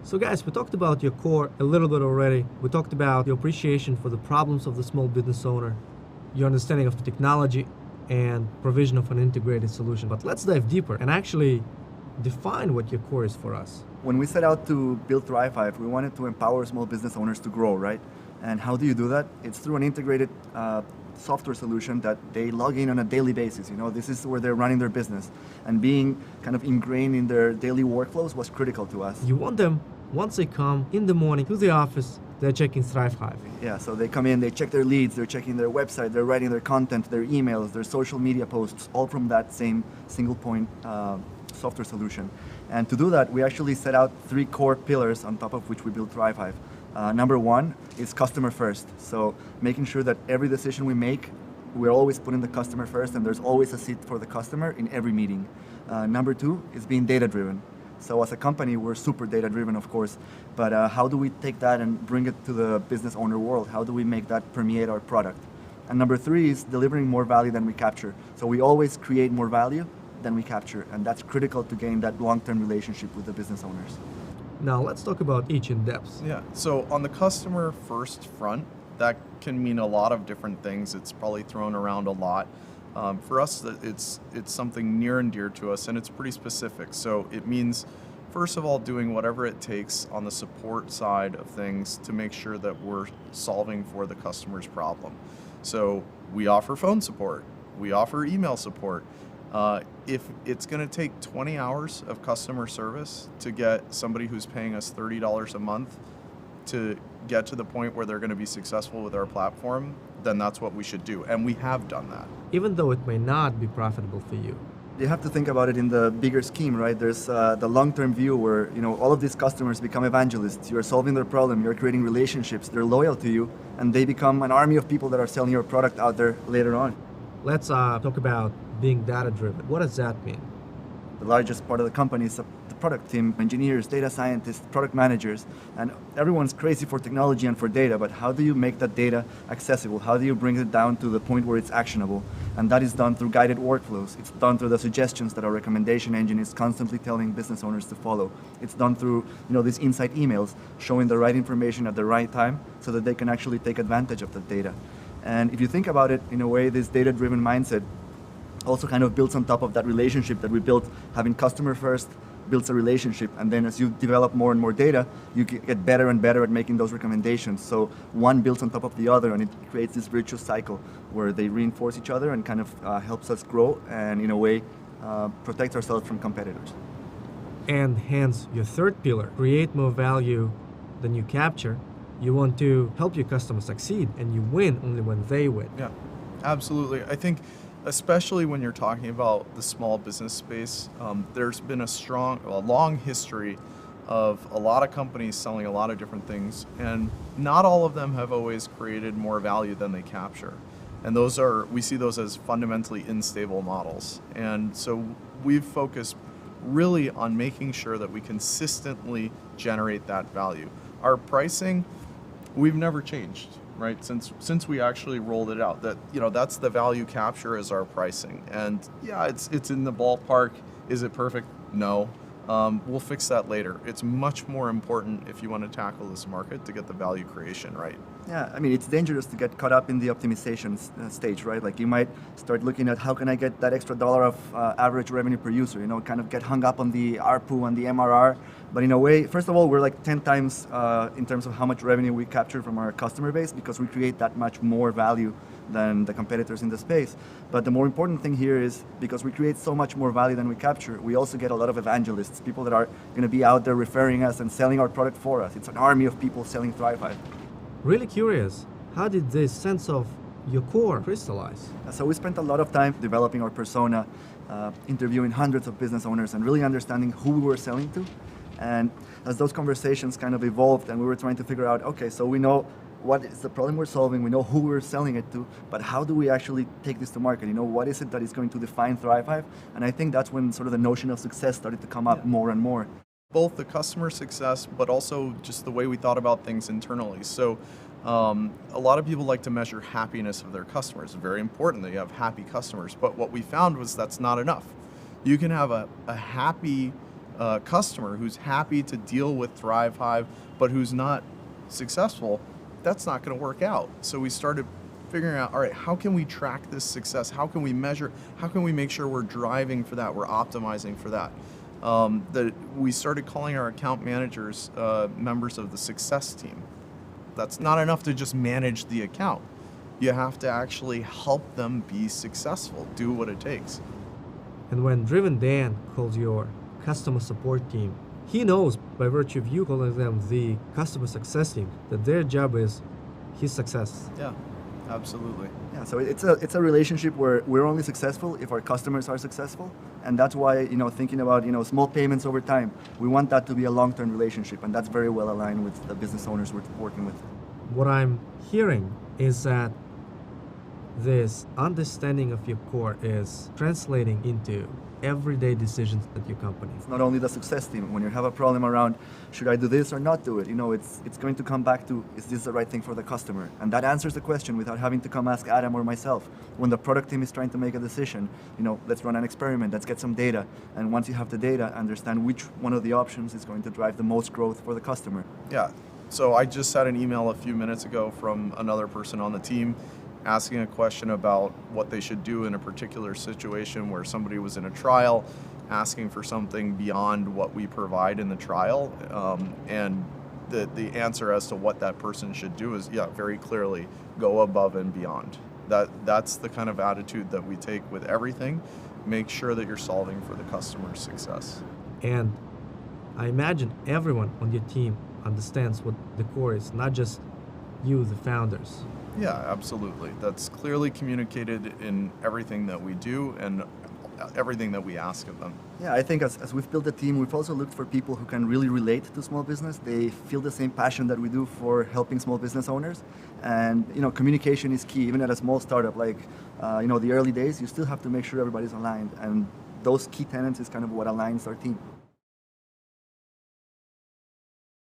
So guys, we talked about your core a little bit already. We talked about your appreciation for the problems of the small business owner, your understanding of the technology, and provision of an integrated solution. But let's dive deeper and actually define what your core is for us. When we set out to build Thrive Hive, we wanted to empower small business owners to grow, right? And how do you do that? It's through an integrated software solution that they log in on a daily basis. This is where they're running their business. And being kind of ingrained in their daily workflows was critical to us. You want them, once they come in the morning to the office, they're checking Thrive Hive. Yeah, so they come in, they check their leads, they're checking their website, they're writing their content, their emails, their social media posts, all from that same single point software solution. And to do that, we actually set out 3 core pillars on top of which we built Thrive Hive. Number 1 is customer first. So making sure that every decision we make, we're always putting the customer first and there's always a seat for the customer in every meeting. Number 2 is being data-driven. So as a company, we're super data-driven, of course, but how do we take that and bring it to the business owner world? How do we make that permeate our product? And number 3 is delivering more value than we capture. So we always create more value than we capture, and that's critical to gain that long-term relationship with the business owners. Now let's talk about each in depth. Yeah, so on the customer first front, that can mean a lot of different things. It's probably thrown around a lot. For us, it's something near and dear to us, and it's pretty specific. So it means, first of all, doing whatever it takes on the support side of things to make sure that we're solving for the customer's problem. So we offer phone support, we offer email support. If it's going to take 20 hours of customer service to get somebody who's paying us $30 a month to get to the point where they're going to be successful with our platform, then that's what we should do. And we have done that. Even though it may not be profitable for you. You have to think about it in the bigger scheme, right? There's the long-term view where all of these customers become evangelists. You're solving their problem, you're creating relationships, they're loyal to you, and they become an army of people that are selling your product out there later on. Let's talk about being data-driven. What does that mean? The largest part of the company is the product team, engineers, data scientists, product managers, and everyone's crazy for technology and for data, but how do you make that data accessible? How do you bring it down to the point where it's actionable? And that is done through guided workflows. It's done through the suggestions that our recommendation engine is constantly telling business owners to follow. It's done through these insight emails showing the right information at the right time so that they can actually take advantage of the data. And if you think about it, in a way, this data-driven mindset also kind of builds on top of that relationship that we built. Having customer first builds a relationship, and then as you develop more and more data, you get better and better at making those recommendations. So one builds on top of the other, and it creates this virtuous cycle where they reinforce each other and kind of helps us grow and, in a way, protect ourselves from competitors. And hence, your third pillar, create more value than you capture. You want to help your customers succeed, and you win only when they win. Yeah, absolutely. I think especially when you're talking about the small business space, there's been a long history of a lot of companies selling a lot of different things, and not all of them have always created more value than they capture. And we see those as fundamentally unstable models. And so we've focused really on making sure that we consistently generate that value. Our pricing, we've never changed, right? Since we actually rolled it out, that's the value capture is our pricing. And yeah, it's in the ballpark. Is it perfect? No. We'll fix that later. It's much more important if you want to tackle this market to get the value creation right. Yeah, I mean, it's dangerous to get caught up in the optimization stage, right? Like you might start looking at how can I get that extra dollar of average revenue per user, kind of get hung up on the ARPU and the MRR. But in a way, first of all, we're like 10 times in terms of how much revenue we capture from our customer base because we create that much more value than the competitors in the space. But the more important thing here is because we create so much more value than we capture, we also get a lot of evangelists, people that are going to be out there referring us and selling our product for us. It's an army of people selling Thrive Hive. Really curious, how did this sense of your core crystallize? So we spent a lot of time developing our persona, interviewing hundreds of business owners and really understanding who we were selling to. And as those conversations kind of evolved and we were trying to figure out, okay, so we know what is the problem we're solving, we know who we're selling it to, but how do we actually take this to market? What is it that is going to define Thrive Hive? And I think that's when sort of the notion of success started to come up more and more. Both the customer success, but also just the way we thought about things internally. So a lot of people like to measure happiness of their customers. It's very important that you have happy customers, but what we found was that's not enough. You can have a happy customer who's happy to deal with Thrive Hive, but who's not successful, that's not going to work out. So we started figuring out, all right, how can we track this success? How can we measure? How can we make sure we're driving for that? We're optimizing for that. We started calling our account managers members of the success team. That's not enough to just manage the account. You have to actually help them be successful, do what it takes. And when Driven Dan calls your customer support team, he knows by virtue of you calling them the customer success team that their job is his success. Yeah, absolutely. Yeah, so it's a relationship where we're only successful if our customers are successful, and that's why thinking about small payments over time, we want that to be a long-term relationship, and that's very well aligned with the business owners we're working with. What I'm hearing is that this understanding of your core is translating into everyday decisions at your company. It's not only the success team. When you have a problem around, should I do this or not do it? It's going to come back to, is this the right thing for the customer? And that answers the question without having to come ask Adam or myself. When the product team is trying to make a decision, let's run an experiment, let's get some data. And once you have the data, understand which one of the options is going to drive the most growth for the customer. Yeah, so I just had an email a few minutes ago from another person on the team asking a question about what they should do in a particular situation where somebody was in a trial, asking for something beyond what we provide in the trial. And the answer as to what that person should do is, very clearly go above and beyond. That's the kind of attitude that we take with everything. Make sure that you're solving for the customer's success. And I imagine everyone on your team understands what the core is, not just you, the founders. Yeah, absolutely. That's clearly communicated in everything that we do and everything that we ask of them. Yeah, I think as we've built the team, we've also looked for people who can really relate to small business. They feel the same passion that we do for helping small business owners. And, communication is key. Even at a small startup like, the early days, you still have to make sure everybody's aligned. And those key tenets is kind of what aligns our team.